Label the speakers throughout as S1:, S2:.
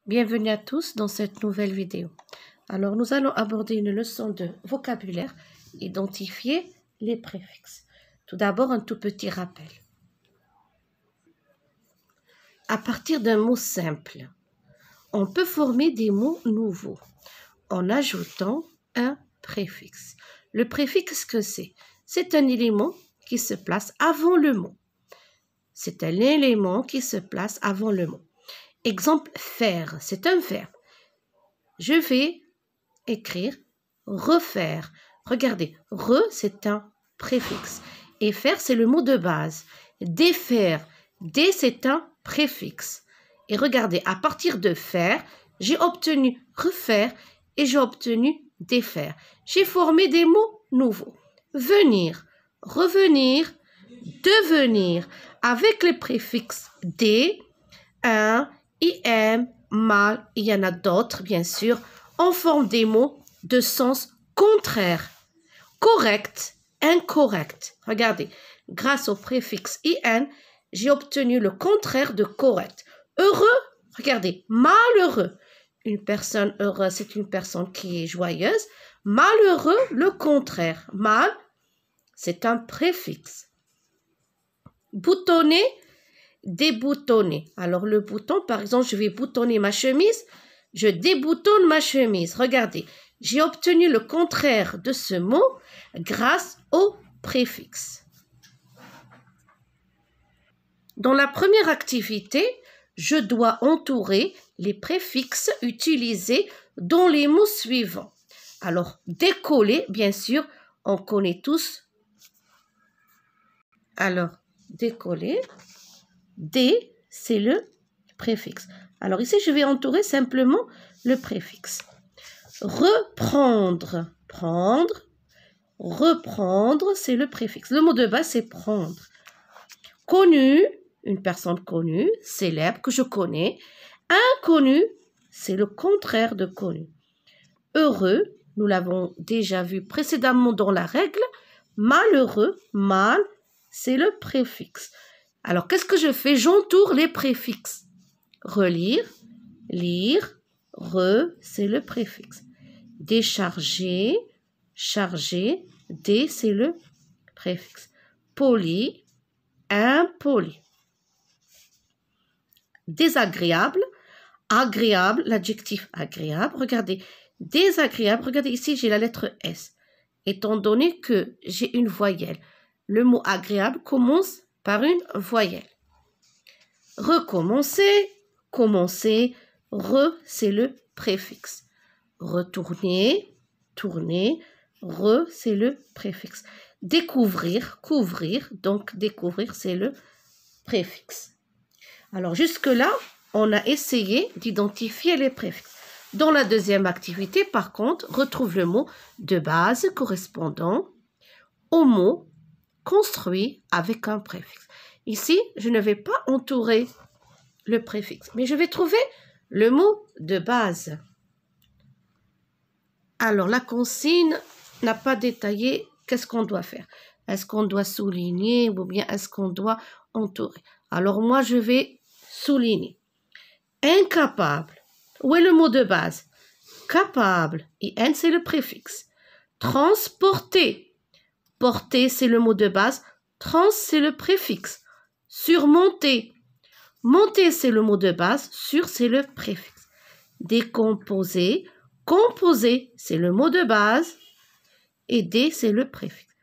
S1: Bienvenue à tous dans cette nouvelle vidéo. Alors, nous allons aborder une leçon de vocabulaire, identifier les préfixes. Tout d'abord, un tout petit rappel. À partir d'un mot simple, on peut former des mots nouveaux en ajoutant un préfixe. Le préfixe, que c'est? C'est un élément qui se place avant le mot. C'est un élément qui se place avant le mot. Exemple, faire, c'est un verbe. Je vais écrire refaire. Regardez, c'est un préfixe. Et faire, c'est le mot de base. Défaire, c'est un préfixe. Et regardez, à partir de faire, j'ai obtenu refaire et j'ai obtenu défaire. J'ai formé des mots nouveaux. Venir, revenir, devenir. Avec les préfixes des, un, im, mal, il y en a d'autres, bien sûr. On forme des mots de sens contraire. Correct, incorrect. Regardez, grâce au préfixe in, j'ai obtenu le contraire de correct. Heureux, regardez, malheureux. Une personne heureuse, c'est une personne qui est joyeuse. Malheureux, le contraire. Mal, c'est un préfixe. Boutonner, déboutonner. Alors, le bouton, par exemple, je vais boutonner ma chemise. Je déboutonne ma chemise. Regardez, j'ai obtenu le contraire de ce mot grâce au préfixe. Dans la première activité, je dois entourer les préfixes utilisés dans les mots suivants. Alors, décoller, bien sûr, on connaît tous. Alors, décoller, D, c'est le préfixe. Alors ici, je vais entourer simplement le préfixe. Reprendre, prendre, reprendre, c'est le préfixe. Le mot de base, c'est prendre. Connu, une personne connue, célèbre, que je connais. Inconnu, c'est le contraire de connu. Heureux, nous l'avons déjà vu précédemment dans la règle. Malheureux, mal, c'est le préfixe. Alors, qu'est-ce que je fais? J'entoure les préfixes. Relire, lire, c'est le préfixe. Décharger, charger, dé, c'est le préfixe. Poli, impoli. Désagréable, agréable, l'adjectif agréable. Regardez, désagréable, regardez ici, j'ai la lettre S. Étant donné que j'ai une voyelle, le mot agréable commence par une voyelle. Recommencer, commencer, c'est le préfixe. Retourner, tourner, c'est le préfixe. Découvrir, couvrir, donc découvrir, c'est le préfixe. Alors jusque-là, on a essayé d'identifier les préfixes. Dans la deuxième activité, par contre, retrouve le mot de base correspondant au mot construit avec un préfixe. Ici, je ne vais pas entourer le préfixe, mais je vais trouver le mot de base. Alors, la consigne n'a pas détaillé qu'est-ce qu'on doit faire. Est-ce qu'on doit souligner ou bien est-ce qu'on doit entourer? Alors, moi, je vais souligner. Incapable. Où est le mot de base? Capable. In, c'est le préfixe. Transporter. Porter, c'est le mot de base. Trans, c'est le préfixe. Surmonter. Monter, c'est le mot de base. Sur, c'est le préfixe. Décomposer. Composer, c'est le mot de base. Et dé, c'est le préfixe.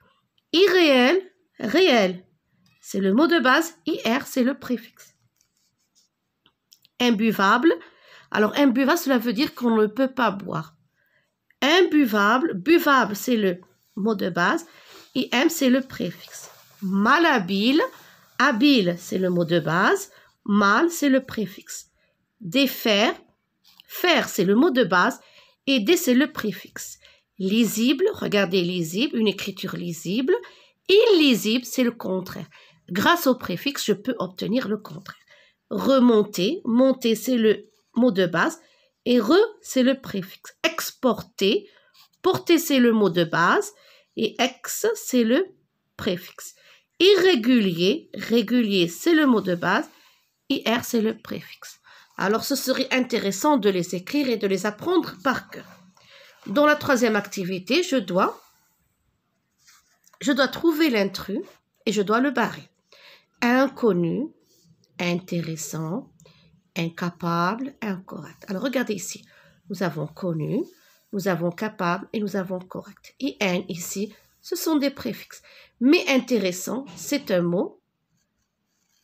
S1: Irréel, réel, c'est le mot de base. Ir, c'est le préfixe. Imbuvable. Alors, imbuvable, cela veut dire qu'on ne peut pas boire. Imbuvable, buvable, c'est le mot de base. Im, c'est le préfixe. Malhabile, habile, c'est le mot de base. Mal, c'est le préfixe. Défaire, faire, c'est le mot de base. Et dé, c'est le préfixe. Lisible, regardez lisible, une écriture lisible. Illisible, c'est le contraire. Grâce au préfixe, je peux obtenir le contraire. Remonter, monter, c'est le mot de base. Et c'est le préfixe. Exporter, porter, c'est le mot de base. Et ex, c'est le préfixe. Irrégulier, régulier, c'est le mot de base. Ir, c'est le préfixe. Alors, ce serait intéressant de les écrire et de les apprendre par cœur. Dans la troisième activité, je dois trouver l'intrus et je dois le barrer. Inconnu, intéressant, incapable, incorrect. Alors, regardez ici. Nous avons connu, nous avons capable et nous avons correct. IN ici, ce sont des préfixes. Mais intéressant, c'est un mot.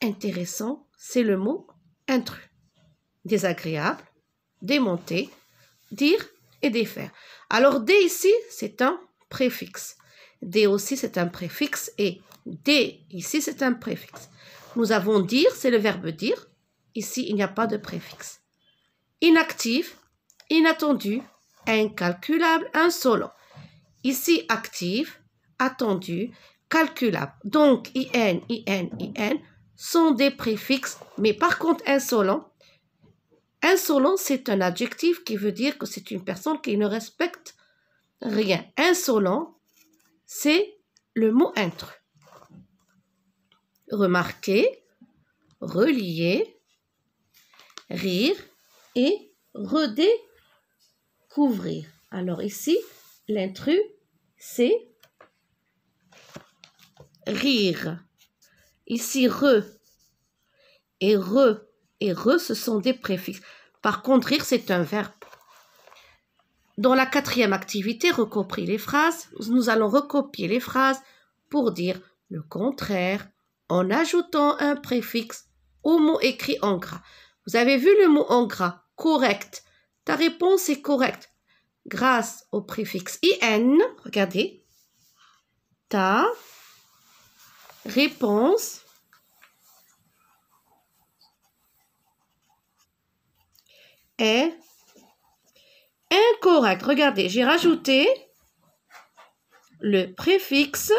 S1: Intéressant, c'est le mot intrus. Désagréable, démonter, dire et défaire. Alors, D ici, c'est un préfixe. D aussi, c'est un préfixe et D ici, c'est un préfixe. Nous avons dire, c'est le verbe dire. Ici, il n'y a pas de préfixe. Inactif, inattendu, incalculable, insolent. Ici, actif, attendu, calculable. Donc, IN, IN, IN sont des préfixes, mais par contre, insolent. Insolent, c'est un adjectif qui veut dire que c'est une personne qui ne respecte rien. Insolent, c'est le mot intrus. Remarquer, relier, rire et redécouvrir. Alors ici, l'intrus, c'est rire. Ici, et re, ce sont des préfixes. Par contre, rire, c'est un verbe. Dans la quatrième activité, recopier les phrases. Nous allons recopier les phrases pour dire le contraire en ajoutant un préfixe au mot écrit en gras. Vous avez vu le mot en gras, correct. Ta réponse est correcte. Grâce au préfixe IN, regardez, ta réponse est incorrecte. Regardez, j'ai rajouté le préfixe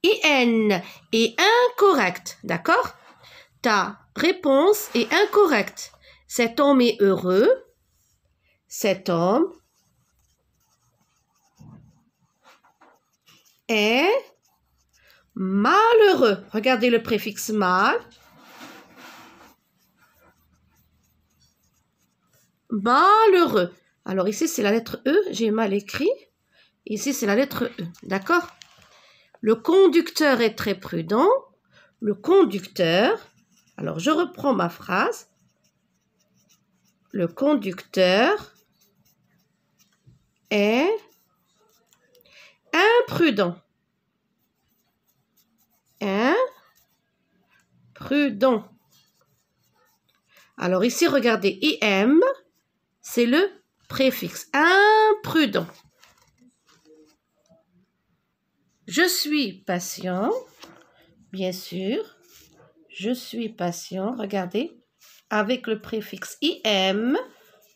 S1: IN et incorrect, d'accord? Ta réponse est incorrecte. Cet homme est heureux. Cet homme est malheureux. Regardez le préfixe mal. Malheureux. Alors ici, c'est la lettre E. J'ai mal écrit. Ici, c'est la lettre E. D'accord? Le conducteur est très prudent. Le conducteur. Alors, je reprends ma phrase. Le conducteur est imprudent. Imprudent. Alors ici, regardez, IM, c'est le préfixe. Imprudent. Je suis patient. Bien sûr. Je suis patient. Regardez. Avec le préfixe IM,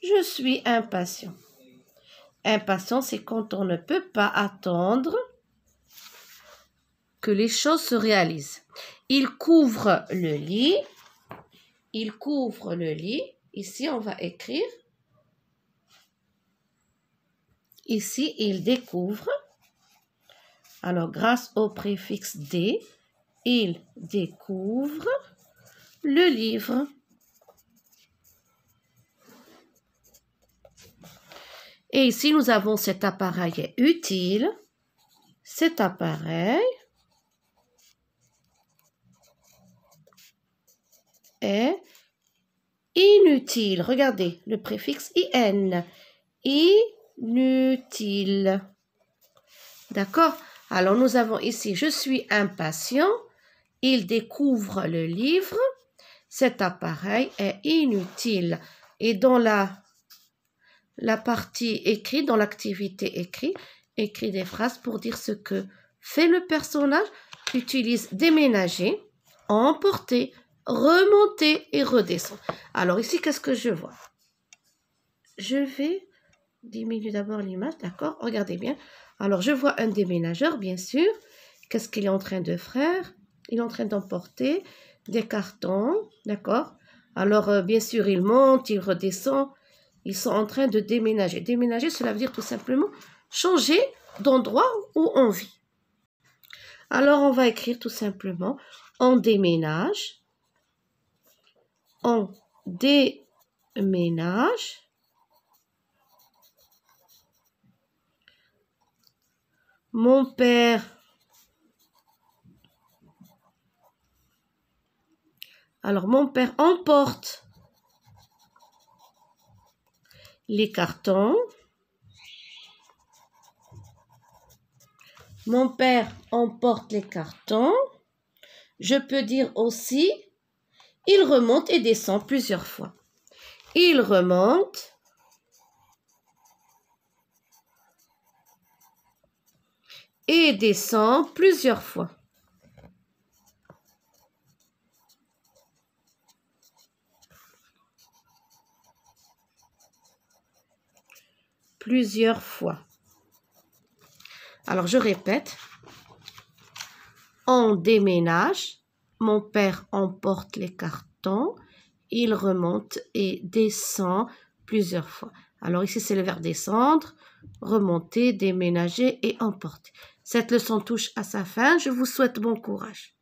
S1: je suis impatient. Impatient, c'est quand on ne peut pas attendre que les choses se réalisent. Il couvre le lit. Il couvre le lit. Ici, on va écrire. Ici, il découvre. Alors, grâce au préfixe D, il découvre le livre. Et ici, nous avons cet appareil est utile. Cet appareil est inutile. Regardez, le préfixe IN. Inutile. D'accord? Alors, nous avons ici, je suis impatient. Il découvre le livre. Cet appareil est inutile. Et dans la partie écrite, dans l'activité écrite, écrit des phrases pour dire ce que fait le personnage. Utilise déménager, emporter, remonter et redescendre. Alors ici, qu'est-ce que je vois? Je vais diminuer d'abord l'image, d'accord? Regardez bien. Alors, je vois un déménageur, bien sûr. Qu'est-ce qu'il est en train de faire? Il est en train d'emporter des cartons, d'accord? Alors, bien sûr, il monte, il redescend. Ils sont en train de déménager. Déménager, cela veut dire tout simplement changer d'endroit où on vit. Alors, on va écrire tout simplement on déménage. On déménage. ménage. Mon père emporte les cartons. Mon père emporte les cartons. Je peux dire aussi, il remonte et descend plusieurs fois. Il remonte et descend plusieurs fois. Plusieurs fois. Alors, je répète. On déménage. Mon père emporte les cartons. Il remonte et descend plusieurs fois. Alors, ici, c'est le verbe descendre, remonter, déménager et emporter. Cette leçon touche à sa fin. Je vous souhaite bon courage.